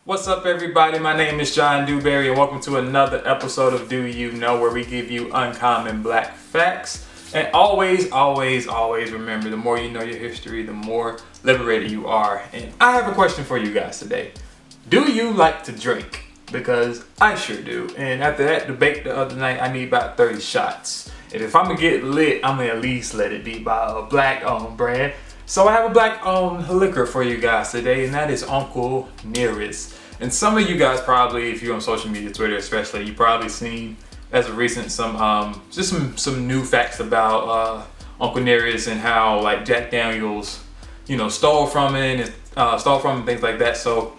What's up, everybody? My name is John Dewberry, and welcome to another episode of Do You Know, where we give you uncommon black facts. And always remember, the more you know your history, the more liberated you are. And I have a question for you guys today. Do you like to drink? Because I sure do. And after that debate the other night, I need about 30 shots. And if I'm gonna get lit, I'm gonna at least let it be by a black-owned brand. So I have a black-owned liquor for you guys today, and that is Uncle Nearest. And some of you guys probably, if you're on social media, Twitter especially, you probably seen as of recent some new facts about Uncle Nearest and how like Jack Daniels, stole from it and things like that. So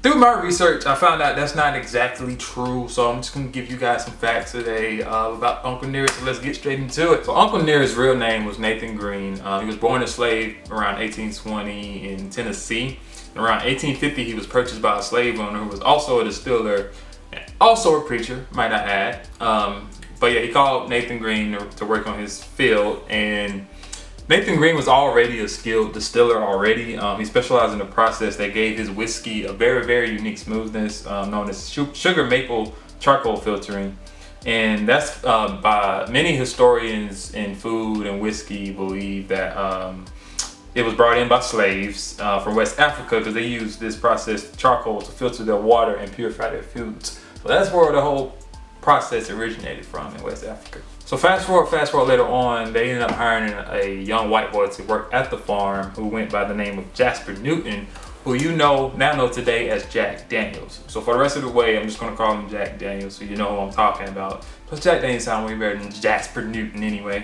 through my research, I found out that's not exactly true. So I'm just gonna give you guys some facts today about Uncle Nearest. So let's get straight into it. So Uncle Nearest's real name was Nathan Green. He was born a slave around 1820 in Tennessee. Around 1850, he was purchased by a slave owner who was also a distiller, and also a preacher, might I add. But yeah, he called Nathan Green to work on his field, and Nathan Green was already a skilled distiller already. He specialized in a process that gave his whiskey a very unique smoothness, known as sugar maple charcoal filtering. And that's by many historians in food and whiskey believe that it was brought in by slaves from West Africa because they used this processed charcoal to filter their water and purify their foods. So that's where the whole process originated from, in West Africa. So fast forward later on, they ended up hiring a young white boy to work at the farm who went by the name of Jasper Newton, who now know today as Jack Daniels. So for the rest of the way, I'm just gonna call him Jack Daniels so you know who I'm talking about. Plus Jack Daniels sounds way better than Jasper Newton anyway.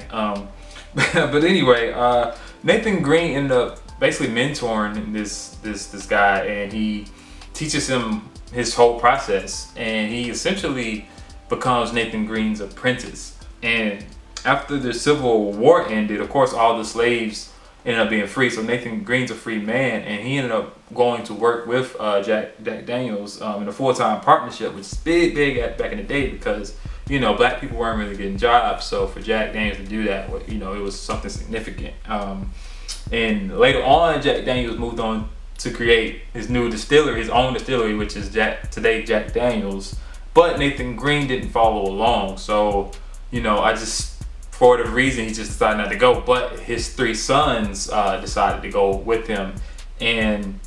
But anyway, Nathan Green ended up basically mentoring this guy, and he teaches him his whole process, and he essentially becomes Nathan Green's apprentice. And after the Civil War ended, of course, all the slaves ended up being free. So Nathan Green's a free man, and he ended up going to work with Jack Daniels in a full-time partnership, which is big back in the day because black people weren't really getting jobs. So for Jack Daniels to do that, it was something significant. And later on, Jack Daniels moved on to create his own distillery, which is Jack Daniels. But Nathan Green didn't follow along. So, for whatever reason, he just decided not to go. But his three sons decided to go with him. And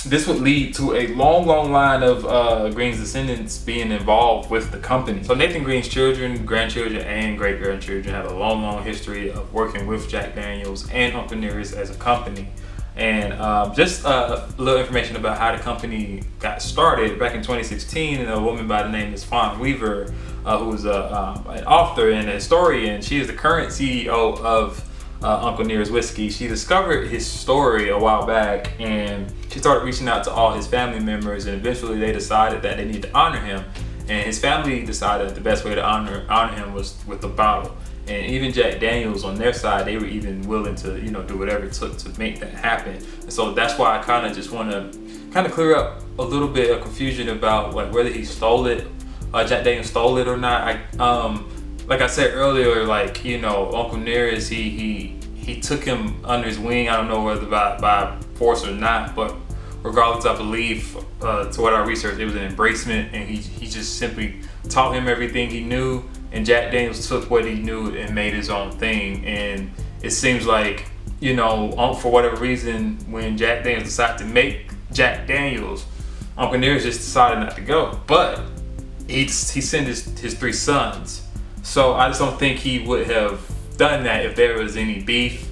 this would lead to a long line of Green's descendants being involved with the company. So Nathan Green's children, grandchildren, and great-grandchildren have a long history of working with Jack Daniels and Uncle Nearest as a company. And just a little information about how the company got started. Back in 2016, a woman by the name of Fawn Weaver, who is an author and a historian, she is the current CEO of Uncle Nearest Whiskey. She discovered his story a while back, and she started reaching out to all his family members, and eventually they decided that they need to honor him. And his family decided the best way to honor him was with a bottle. And even Jack Daniels on their side, they were even willing to, do whatever it took to make that happen. And so that's why I kind of just want to clear up a little bit of confusion about like whether he stole it, Jack Daniels stole it or not. Like I said earlier, Uncle Nearest, he took him under his wing. I don't know whether by force or not, but regardless, I believe to what I researched, it was an embracement, and he just simply taught him everything he knew. And Jack Daniels took what he knew and made his own thing. And it seems like, for whatever reason, when Jack Daniels decided to make Jack Daniels, Uncle Nearest just decided not to go. But he sent his three sons. So I just don't think he would have done that if there was any beef,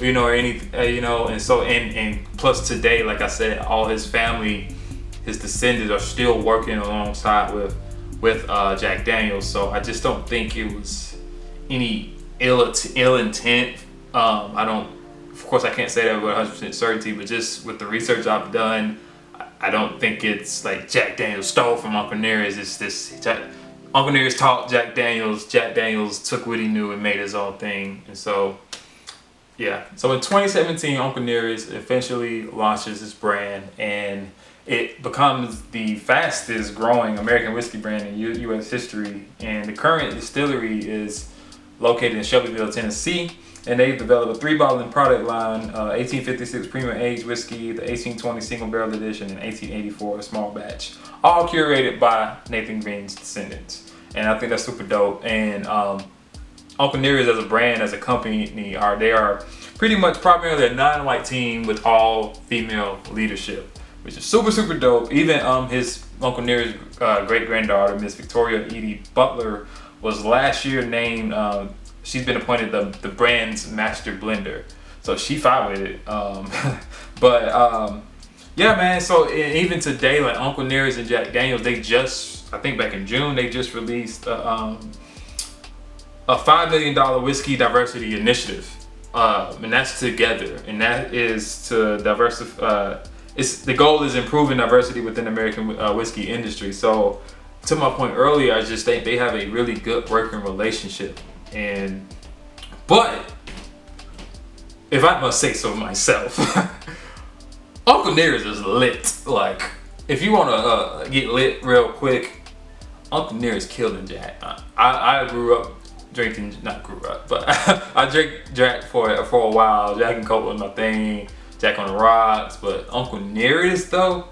or any, and so, and plus today, like I said, all his family, his descendants are still working alongside with Jack Daniels. So I just don't think it was any ill intent. Of course I can't say that with 100% certainty, but just with the research I've done, I don't think it's like Jack Daniels stole from Uncle Nearest. It's this Uncle Nearest taught Jack Daniels took what he knew and made his own thing. And so yeah, so in 2017, Uncle Nearest eventually launches his brand, and it becomes the fastest growing American whiskey brand in U.S. history. And the current distillery is located in Shelbyville, Tennessee. And they've developed a 3-bottling product line, 1856 premium aged whiskey, the 1820 single barrel edition, and 1884 small batch, all curated by Nathan Green's descendants. And I think that's super dope. And Uncle Nearest as a brand, as a company, they are pretty much primarily a non-white team with all female leadership, which is super, super dope. Even his Uncle Nearest great-granddaughter, Miss Victoria Edie Butler, was last year named, she's been appointed the brand's master blender. So she fought with it. Yeah, man, so even today, like Uncle Nearest and Jack Daniels, they just, I think back in June, they just released a $5 million whiskey diversity initiative. And that's together, and that is to diversify. The goal is improving diversity within the American whiskey industry. So, to my point earlier, I just think they have a really good working relationship. But if I must say so myself, Uncle Nearest is lit. Like, if you want to get lit real quick, Uncle Nearest killed in Jack. I grew up drinking, not grew up, but I drank Jack for a while. Jack and Coke was my thing. Jack on the rocks. But Uncle Nearest though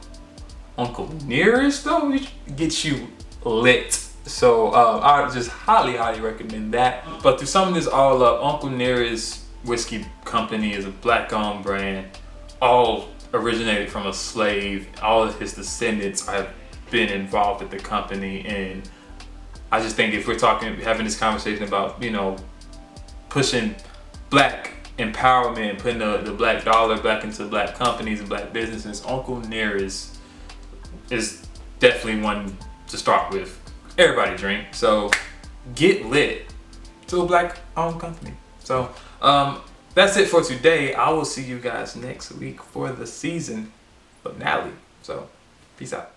gets you lit. So I just highly recommend that. But to sum this all up, Uncle Nearest Whiskey Company is a black-owned brand, all originated from a slave. All of his descendants have been involved with the company, and I just think if we're having this conversation about, you know, pushing black empowerment, putting the black dollar back into black companies and black businesses, Uncle Nearest is definitely one to start with. Everybody drink, so get lit to a black owned company. So that's it for today. I will see you guys next week for the season finale. So peace out.